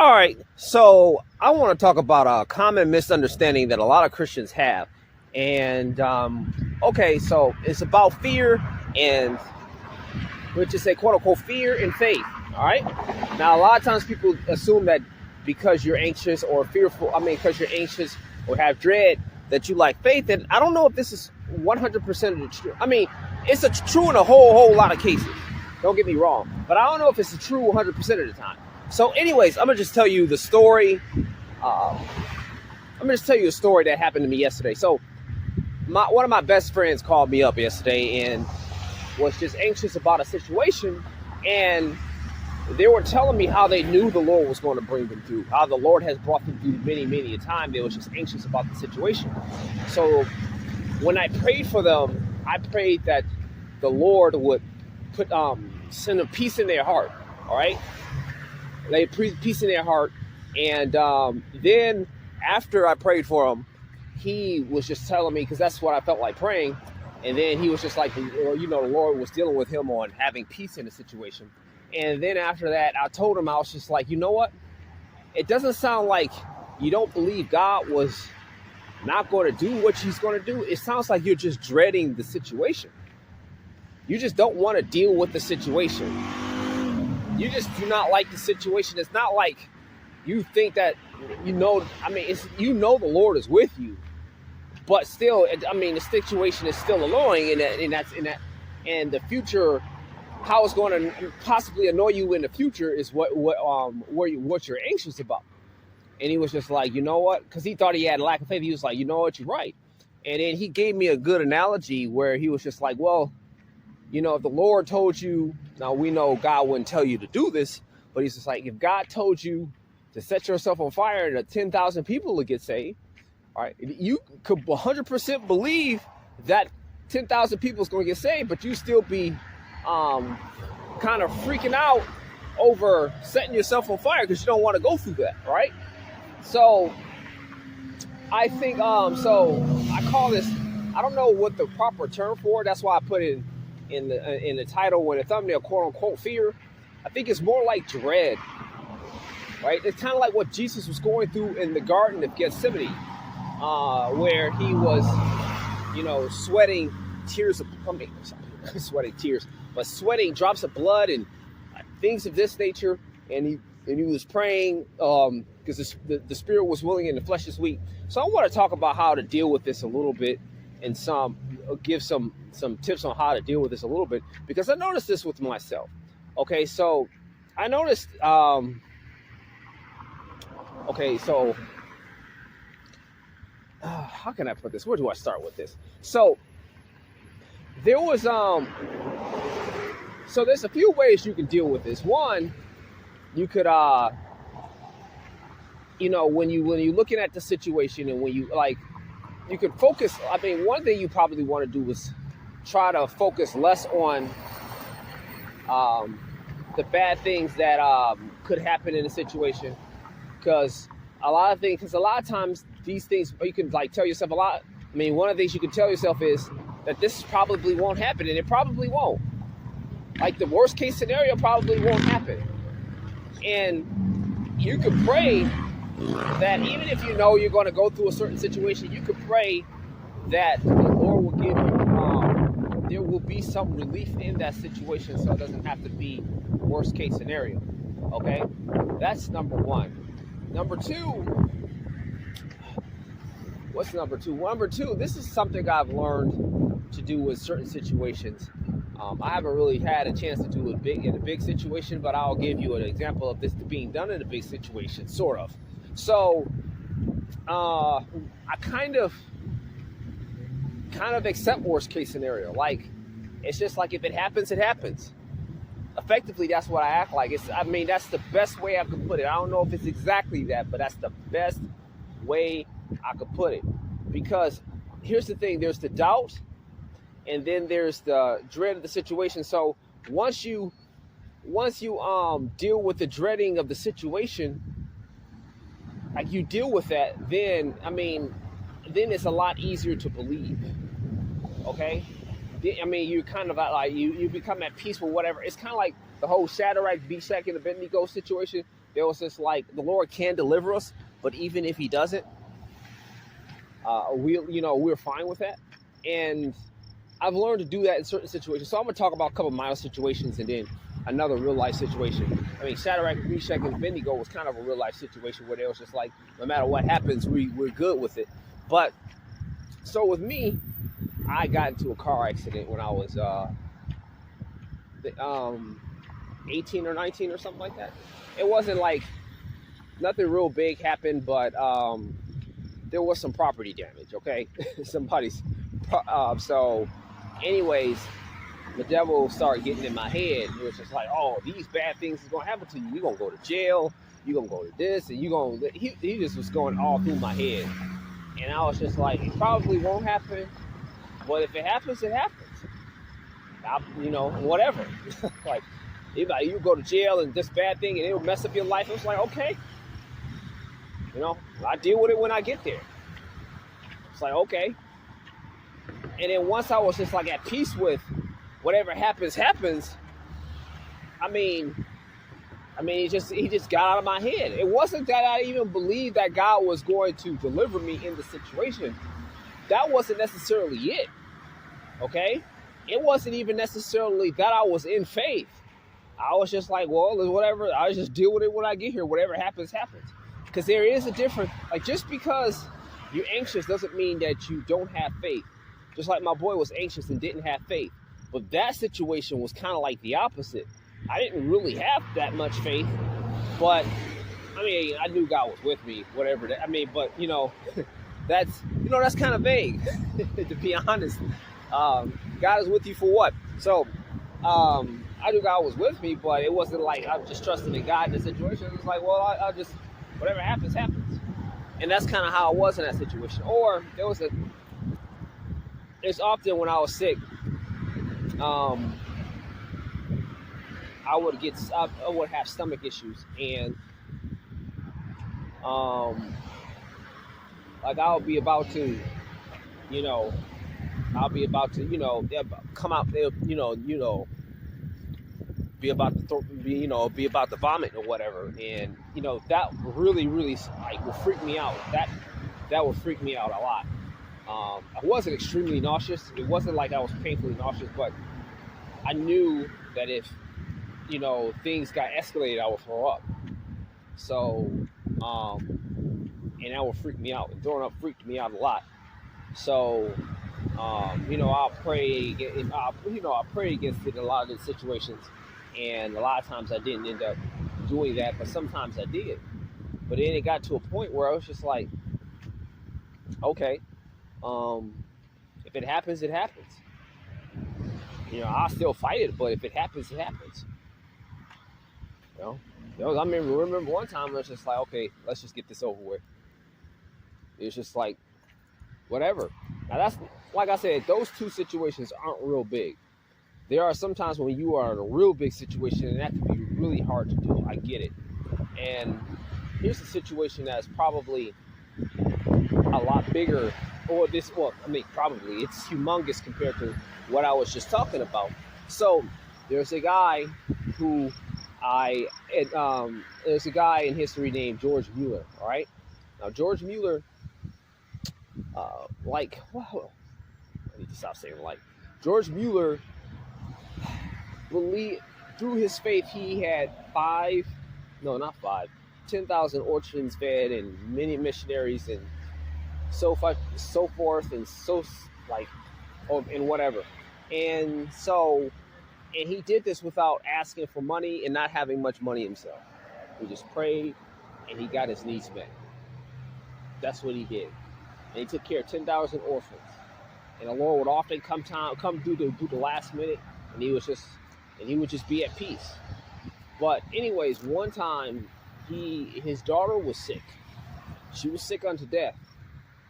All right, so I want to talk about a common misunderstanding that a lot of Christians have, and okay, so it's about fear and let's just say quote unquote fear and faith. All right, now a lot of times people assume that because you're anxious or fearful, because you're anxious or have dread, that you lack faith, and I don't know if this is 100% of the truth. It's true in a whole lot of cases. Don't get me wrong, but I don't know if it's true 100% of the time. So, anyways, I'm gonna just tell you the story. I'm gonna just tell you a story that happened to me yesterday. So, one of my best friends called me up yesterday and was just anxious about a situation, and they were telling me how they knew the Lord was going to bring them through, how the Lord has brought them through many a time. They was just anxious about the situation. So, when I prayed for them, I prayed that the Lord would put send a peace in their heart. All right. They peace in their heart, and then after I prayed for him, he was just telling me, because that's what I felt like praying, and then he was just like, the Lord was dealing with him on having peace in the situation. And then after that, I told him, I was just like, you know what? It doesn't sound like you don't believe God was not going to do what he's going to do. It sounds like you're just dreading the situation. You just don't want to deal with the situation. You just do not like the situation. It's not like you think that, the Lord is with you, but still, the situation is still annoying, and the future, how it's going to possibly annoy you in the future is what you're anxious about. And he was just like, you know what? Because he thought he had a lack of faith. He was like, you know what? You're right. And then he gave me a good analogy where he was just like, well, if the Lord told you, now we know God wouldn't tell you to do this, but he's just like, if God told you to set yourself on fire and 10,000 people will get saved, all right, you could 100% believe that 10,000 people is going to get saved, but you still be kind of freaking out over setting yourself on fire because you don't want to go through that, right? So I think, so I call this, I don't know what the proper term for it. That's why I put it in the title with a thumbnail, quote unquote fear. I think it's more like dread, right? It's kind of like what Jesus was going through in the Garden of Gethsemane, where he was, sweating sweating drops of blood and things of this nature, and he was praying because the spirit was willing and the flesh is weak. So I want to talk about how to deal with this a little bit, and give some tips on how to deal with this a little bit, because I noticed this with myself. Okay, so I noticed how can I put this? Where do I start with this? So there was so there's a few ways you can deal with this. One, you could when you're looking at the situation, and when you you could focus. One thing you probably want to do is try to focus less on the bad things that could happen in a situation, because a lot of times these things, you can tell yourself a lot. One of the things you can tell yourself is that this probably won't happen, and it probably won't. Like the worst case scenario probably won't happen, and you could pray that even if you're going to go through a certain situation, you could pray that the Lord will give you, there will be some relief in that situation, so it doesn't have to be worst case scenario. Okay, that's number one. Number two, what's number two? Number two, this is something I've learned to do with certain situations. I haven't really had a chance to do it in a big situation, but I'll give you an example of this being done in a big situation, sort of. So, I kind of accept worst case scenario. Like, it's just like, if it happens, it happens. Effectively, that's what I act like. That's the best way I could put it. I don't know if it's exactly that, but that's the best way I could put it. Because here's the thing: there's the doubt, and then there's the dread of the situation. So once you deal with the dreading of the situation, like you deal with that, then then it's a lot easier to believe. Okay, you kind of you become at peace with whatever. It's kind of like the whole Shadrach, Meshach, and Abednego situation. there was just like the Lord can deliver us, but even if He doesn't, we're fine with that. And I've learned to do that in certain situations. So I'm gonna talk about a couple of mild situations and then another real life situation. I mean, Shadrach, Meshach, and Abednego was kind of a real life situation where it was just like, no matter what happens, we're good with it. But so with me, I got into a car accident when I was 18 or 19 or something like that. It wasn't like nothing real big happened, but there was some property damage. Okay, somebody's. So, anyways, the devil started getting in my head. It was just like, oh, these bad things is gonna happen to you. You're gonna go to jail. You're gonna go to this, and you're gonna. He just was going all through my head, and I was just like, it probably won't happen, but if it happens, it happens. Whatever. Like, you go to jail and this bad thing, and it'll mess up your life. It was like, okay, I deal with it when I get there. It's like, okay. And then once I was just like at peace with whatever happens. I mean, he just got out of my head. It wasn't that I even believed that God was going to deliver me in the situation. That wasn't necessarily it. Okay? It wasn't even necessarily that I was in faith. I was just like, well, whatever. I'll just deal with it when I get here. Whatever happens, happens. Because there is a difference. Like, just because you're anxious doesn't mean that you don't have faith. Just like my boy was anxious and didn't have faith. But that situation was kind of like the opposite. I didn't really have that much faith. But, I mean, I knew God was with me, whatever. But, that's kind of vague, to be honest. God is with you for what? So, I knew God was with me, but it wasn't like I was just trusting in God in the situation. It was like, well, I'll just, whatever happens, happens. And that's kind of how I was in that situation. Or it's often when I was sick, I would have stomach issues, and like I'll be about to come out there, be about to vomit or whatever, and that really like will freak me out. That would freak me out a lot. I wasn't extremely nauseous. It wasn't like I was painfully nauseous, but I knew that if things got escalated, I would throw up. So, and that would freak me out. And throwing up freaked me out a lot. So, I'll pray. I pray against it in a lot of the situations, and a lot of times I didn't end up doing that, but sometimes I did. But then it got to a point where I was just like, okay, if it happens, it happens. I'll still fight it, but if it happens, it happens. I remember one time I was just like, okay, let's just get this over with. It's just like, whatever. Now that's, like I said, those two situations aren't real big. There are some times when you are in a real big situation, and that can be really hard to do. I get it. And here's a situation that's probably a lot bigger, probably, it's humongous compared to what I was just talking about. So there's a guy there's a guy in history named George Mueller, all right? Now, George Mueller, I need to stop saying like. George Mueller, through his faith, he had 10,000 orphans fed and many missionaries and so forth and whatever. And he did this without asking for money and not having much money himself. He just prayed and he got his needs met. That's what he did. And he took care of 10,000 orphans. And the Lord would often come do the last minute, and he would just be at peace. But anyways, one time his daughter was sick. She was sick unto death.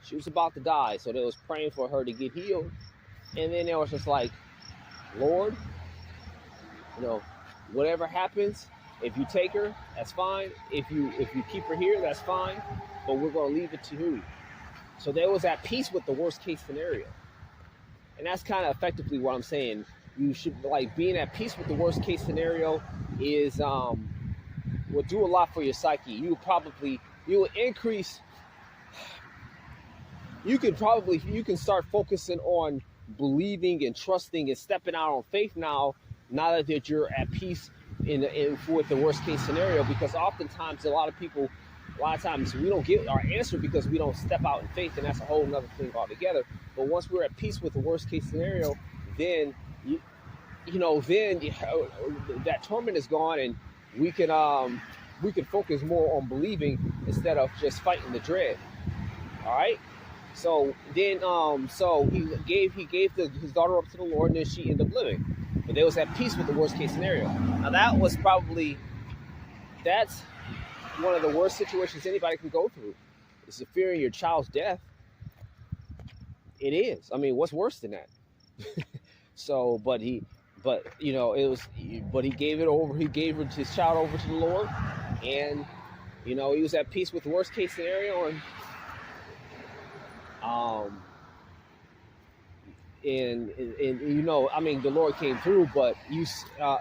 She was about to die, so they was praying for her to get healed. And then they was just like, Lord, whatever happens, if you take her, that's fine. If you keep her here, that's fine. But we're going to leave it to you. So they was at peace with the worst case scenario. And that's kind of effectively what I'm saying. You should, like, being at peace with the worst case scenario is will do a lot for your psyche. You will increase. You can start focusing on believing and trusting and stepping out on faith now that you're at peace in with the worst case scenario. Because oftentimes a lot of times we don't get our answer because we don't step out in faith, and that's a whole nother thing altogether. But once we're at peace with the worst case scenario, then then that torment is gone, and we can focus more on believing instead of just fighting the dread. All right. So then, so he gave his daughter up to the Lord, and then she ended up living. But they was at peace with the worst case scenario. Now that's one of the worst situations anybody can go through. Is the fearing your child's death. It is. I mean, what's worse than that? So, but he gave it over. He gave his child over to the Lord, and he was at peace with the worst case scenario, and I mean, the Lord came through. But I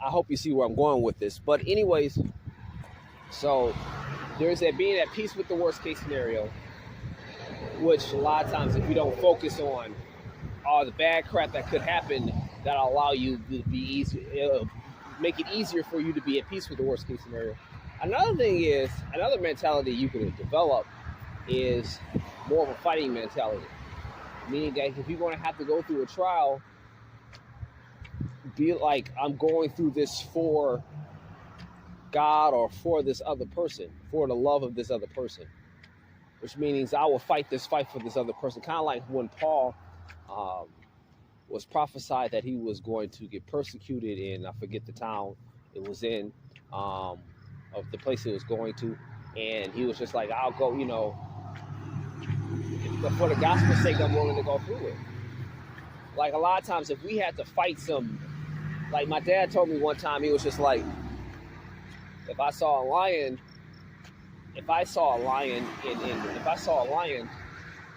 hope you see where I'm going with this. But anyways, so there's that being at peace with the worst case scenario, which a lot of times, if you don't focus on all the bad crap that could happen, that'll allow you to be easy, make it easier for you to be at peace with the worst case scenario. Another mentality you can develop is more of a fighting mentality, meaning that if you're going to have to go through a trial, be like, I'm going through this for God or for this other person, for the love of this other person, which means I will fight this fight for this other person. Kind of like when Paul was prophesied that he was going to get persecuted in, I forget the town it was in, of the place he was going to, and he was just like, I'll go, for the gospel's sake, I'm willing to go through it. Like a lot of times, if we had to fight like my dad told me one time, he was just like, if I saw a lion,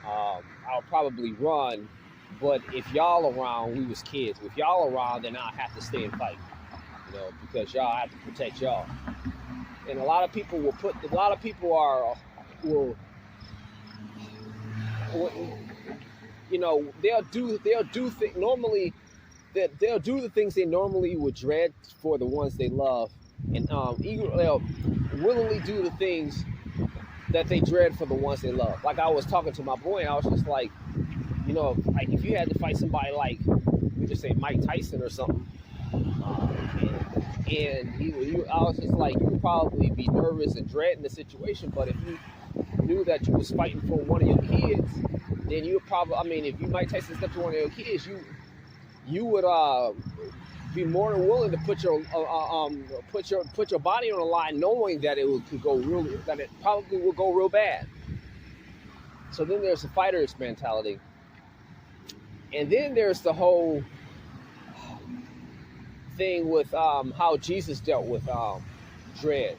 I'll probably run. But if y'all around, we was kids. If y'all around, then I'll have to stay and fight, because y'all have to protect y'all. And a lot of people will they'll do the things they normally would dread for the ones they love, and they'll willingly do the things that they dread for the ones they love. Like I was talking to my boy, and I was just like, like if you had to fight somebody like, we just say Mike Tyson or something, and I was just like, you would probably be nervous and dreading the situation. But if you knew that you was fighting for one of your kids, then you would probably, if you Mike Tyson stepped to one of your kids, you would be more than willing to put your body on the line, knowing that that it probably will go real bad. So then there's the fighter's mentality, and then there's the whole thing with how Jesus dealt with dread.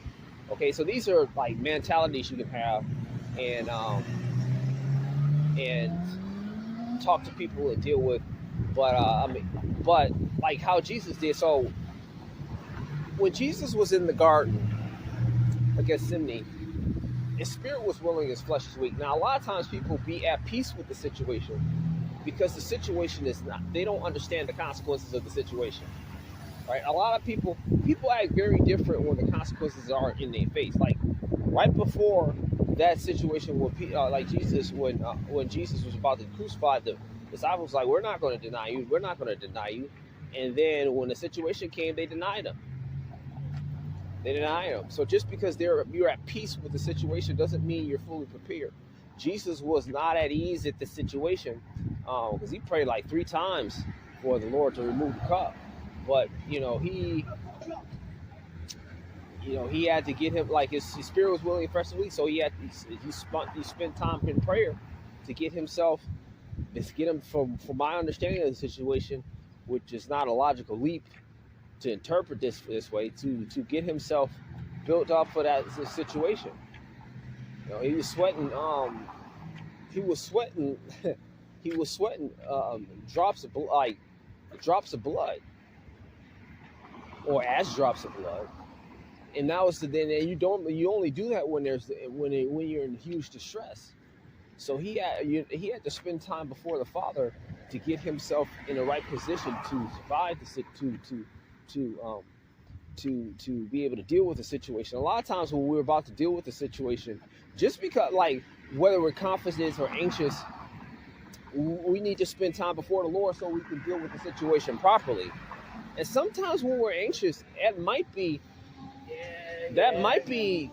Okay, so these are like mentalities you can have, and talk to people and deal with. But like how Jesus did. So when Jesus was in the garden of Gethsemane, his spirit was willing, his flesh is weak. Now, a lot of times people be at peace with the situation because the situation is not, they don't understand the consequences of the situation. Right? A lot of people act very different when the consequences are in their face. Like right before that situation with like Jesus, when Jesus was about to be crucified, the disciples were like, we're not going to deny you. We're not going to deny you. And then when the situation came, they denied him. So just because you're at peace with the situation doesn't mean you're fully prepared. Jesus was not at ease at the situation because he prayed like 3 times for the Lord to remove the cup. But he had to get him, like his spirit was willing and fresh and weak, so he spent time in prayer to get him from my understanding of the situation, which is not a logical leap to interpret this way, to get himself built up for that situation. He was sweating. He was sweating drops of blood. or as drops of blood. And now it's then you only do that when when you're in huge distress. So he had to spend time before the Father to get himself in the right position to survive to um to be able to deal with the situation. A lot of times when we're about to deal with the situation, just because like whether we're confident or anxious, we need to spend time before the Lord so we can deal with the situation properly. And sometimes when we're anxious, that might be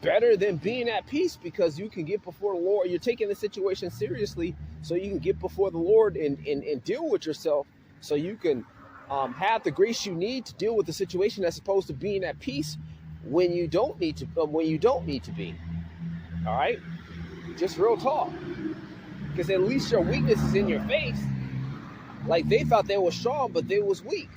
better than being at peace, because you can get before the Lord. You're taking the situation seriously, so you can get before the Lord and deal with yourself, so you can have the grace you need to deal with the situation, as opposed to being at peace when you don't need to. When you don't need to be. All right, just real talk. Because at least your weakness is in your face. Like they thought they were strong, but they was weak.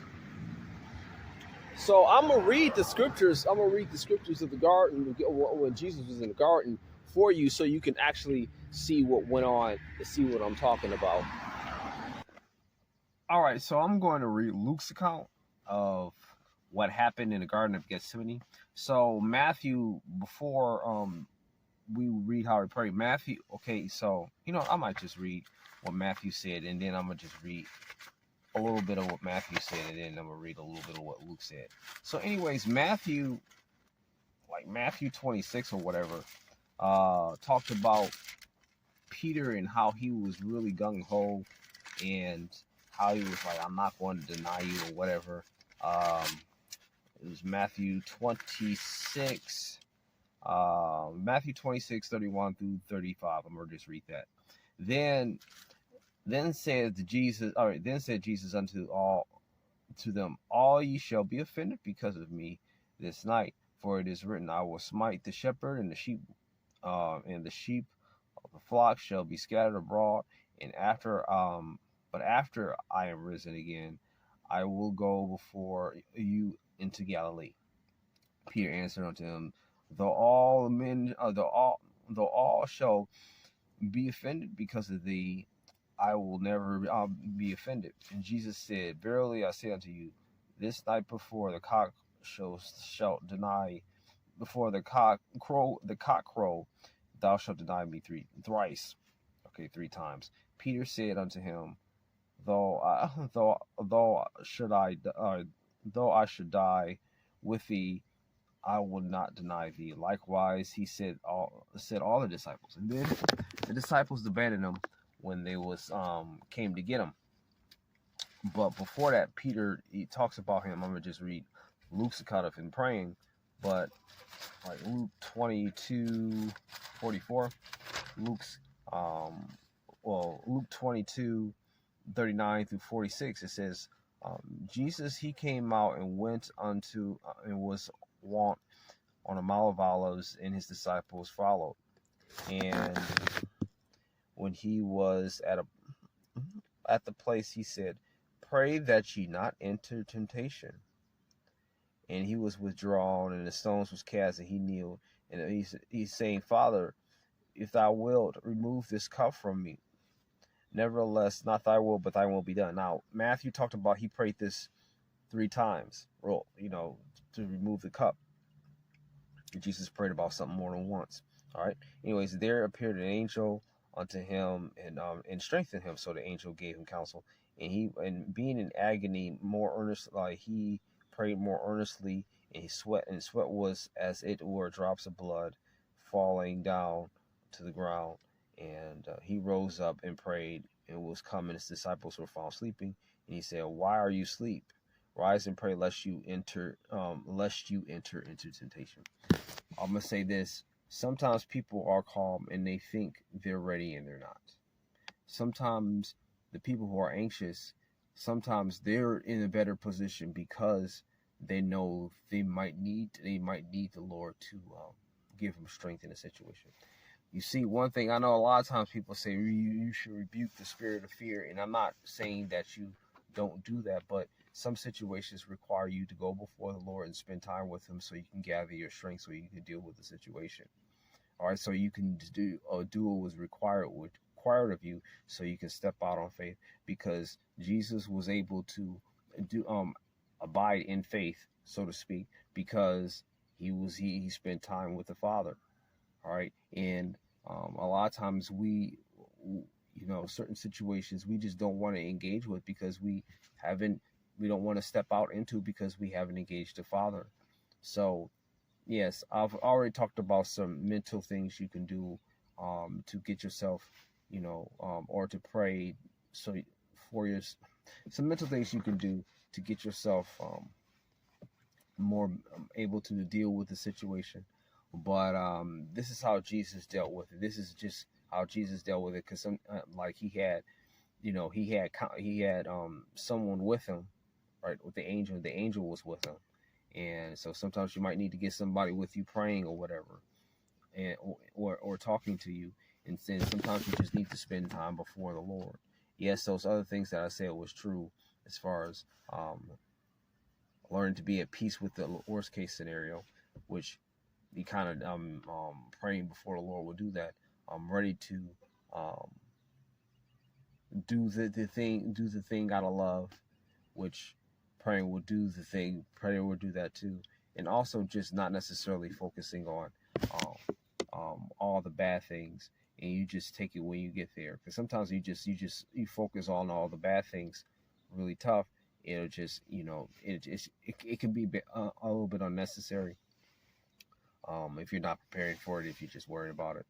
So I'm gonna read the scriptures. I'm gonna read the scriptures of the garden when Jesus was in the garden for you, so you can actually see what went on and see what I'm talking about. All right, so I'm going to read Luke's account of what happened in the Garden of Gethsemane. So Matthew, before we read how he prayed, Matthew. Okay, so I might just read what Matthew said, and then I'm gonna just read a little bit of what Matthew said, and then I'm gonna read a little bit of what Luke said. So, anyways, Matthew 26 or whatever, talked about Peter and how he was really gung ho, and how he was like, "I'm not going to deny you" or whatever. It was Matthew 26, Matthew 26, 31 through 35. I'm gonna just read that. Then said Jesus unto them, all ye shall be offended because of me this night, for it is written, I will smite the shepherd, and the sheep of the flock shall be scattered abroad. And after I am risen again, I will go before you into Galilee. Peter answered unto him, though all shall be offended because of thee, I will never be offended. And Jesus said, verily I say unto you, this night before the cock shalt deny, before the cock crow, thou shalt deny me thrice. Okay, 3 times. Peter said unto him, though I should die with thee, I will not deny thee. Likewise, he said all the disciples. And then the disciples abandoned him when they came to get him. But before that, Peter, he talks about him. I'm gonna just read Luke's account of him praying, but like Luke 22:44, Luke 22:39 through 46, it says, Jesus, he came out and went unto and was wont on a Mount of Olives, and his disciples followed. And when he was at the place, he said, pray that ye not enter temptation. And he was withdrawn, and the stones was cast, and he kneeled, and he's saying, Father, if thou wilt, remove this cup from me. Nevertheless, not thy will, but thy will be done. Now, Matthew talked about he prayed this 3 times, to remove the cup. Jesus prayed about something more than once. All right. Anyways, there appeared an angel unto him and strengthened him. So the angel gave him counsel, and being in agony more earnest, he prayed more earnestly, and sweat was as it were drops of blood falling down to the ground. And he rose up and prayed, and was coming. His disciples were found sleeping, and he said, why are you asleep? Rise and pray, lest you enter into temptation. I'm gonna say this. Sometimes people are calm and they think they're ready and they're not. Sometimes the people who are anxious, sometimes they're in a better position because they know they might need the Lord to give them strength in a situation. You see, one thing I know, a lot of times people say you should rebuke the spirit of fear, and I'm not saying that you don't do that, but some situations require you to go before the Lord and spend time with him, so you can gather your strength, so you can deal with the situation. All right, so you can do what was required of you, so you can step out on faith, because Jesus was able to do abide in faith, so to speak, because he spent time with the Father. All right, and a lot of times certain situations we just don't want to engage with because we don't want to step out into because we haven't engaged the Father. So yes, I've already talked about some mental things you can do to get yourself, or to pray. So for your some mental things you can do to get yourself more able to deal with the situation. But this is how Jesus dealt with it. This is just how Jesus dealt with it, because like he had someone with him, right? With the angel. The angel was with him, and so sometimes you might need to get somebody with you praying or whatever, and or talking to you. And then sometimes you just need to spend time before the Lord. Yes, those other things that I said was true as far as learning to be at peace with the worst case scenario, which you kind of praying before the Lord will do that. I'm ready to um, do the thing out of love, which praying will do the thing. Prayer will do that too, and also just not necessarily focusing on all the bad things, and you just take it when you get there. Because sometimes you focus on all the bad things, really tough. It'll just it can be a little bit unnecessary if you're not preparing for it, if you're just worried about it.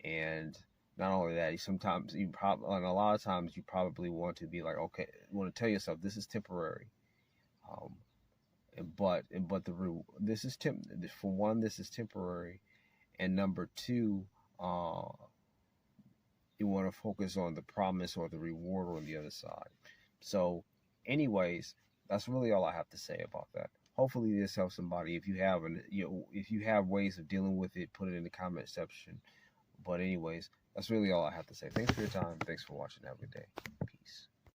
And not only that, and a lot of times you probably want to be like, okay, you want to tell yourself this is temporary. Um, this is for one, this is temporary, and number two, uh, you want to focus on the promise or the reward on the other side. So, anyways, that's really all I have to say about that. Hopefully, this helps somebody. If you have ways of dealing with it, put it in the comment section. But anyways, that's really all I have to say. Thanks for your time. Thanks for watching. Have a good day.